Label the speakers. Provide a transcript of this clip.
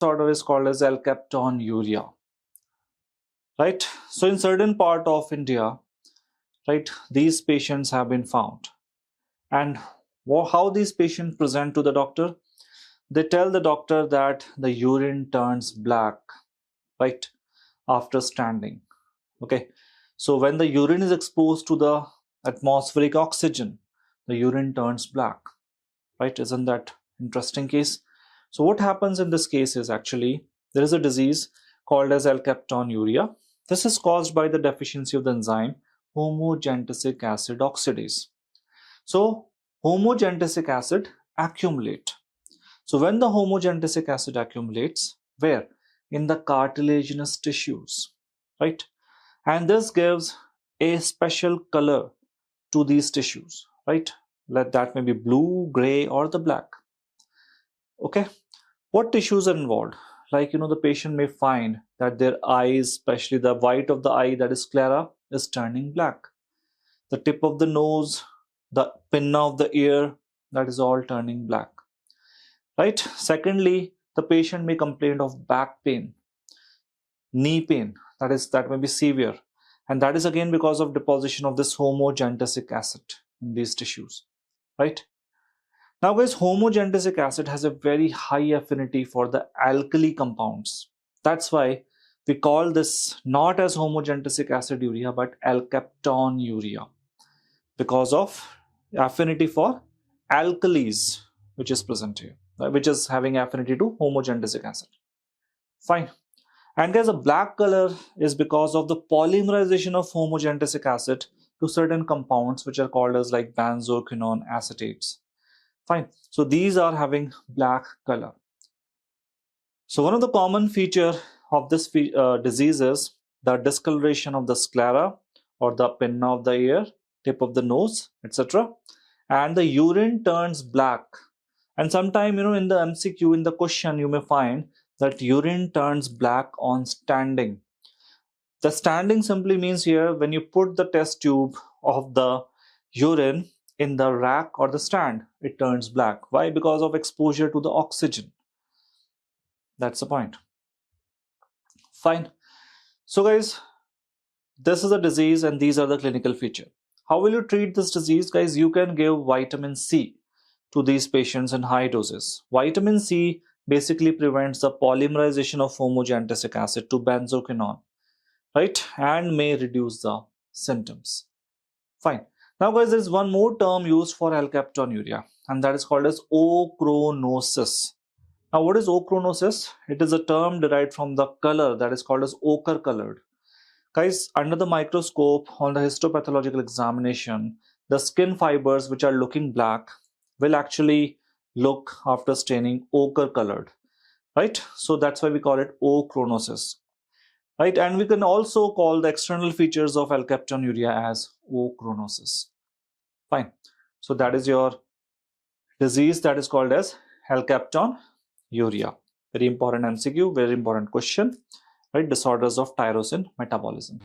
Speaker 1: disorder is called as Alkaptonuria, right? So in certain part of India, right, these patients have been found. And how these patients present to the doctor? They tell the doctor that the urine turns black, right, after standing. Okay, so when the urine is exposed to the atmospheric oxygen, the urine turns black, right? Isn't that interesting case? So what happens in this case is actually there is a disease called as Alkaptonuria. This is caused by the deficiency of the enzyme homogentisic acid oxidase. So homogentisic acid accumulate. So when the homogentisic acid accumulates, where? In the cartilaginous tissues, right? And this gives a special color to these tissues, right? Let that may be blue, gray, or the black. Okay, what tissues are involved? Like, the patient may find that their eyes, especially the white of the eye, that is sclera, is turning black. The tip of the nose, the pinna of the ear, that is all turning black, right? Secondly, the patient may complain of back pain, knee pain, that may be severe, and that is again because of deposition of this homogentisic acid in these tissues, right? Now guys, homogentisic acid has a very high affinity for the alkali compounds. That's why we call this not as homogentisic aciduria but alkaptonuria, because of affinity for alkalis which is present here, which is having affinity to homogentisic acid. Fine. And guys, a black color is because of the polymerization of homogentisic acid to certain compounds which are called as like benzoquinone acetates. Fine. So these are having black color. So one of the common feature of this disease is the discoloration of the sclera or the pinna of the ear, tip of the nose, etc. And the urine turns black. And sometime, in the MCQ, in the question, you may find that urine turns black on standing. The standing simply means here when you put the test tube of the urine in the rack or the stand, it turns black. Why? Because of exposure to the oxygen. That's the point. Fine. So guys, this is a disease and these are the clinical features. How will you treat this disease? Guys, you can give vitamin C to these patients in high doses. Vitamin C basically prevents the polymerization of homogentisic acid to benzoquinone, right? And may reduce the symptoms. Fine. Now guys, there is one more term used for alkaptonuria and that is called as ochronosis. Now what is ochronosis? It is a term derived from the color that is called as ochre colored. Guys, under the microscope on the histopathological examination, the skin fibers which are looking black will actually look after staining ochre colored, right? So that's why we call it ochronosis, right? And we can also call the external features of alkaptonuria as ochronosis. Fine. So that is your disease that is called as alkaptonuria. Very important MCQ, very important question, right? Disorders of tyrosine metabolism.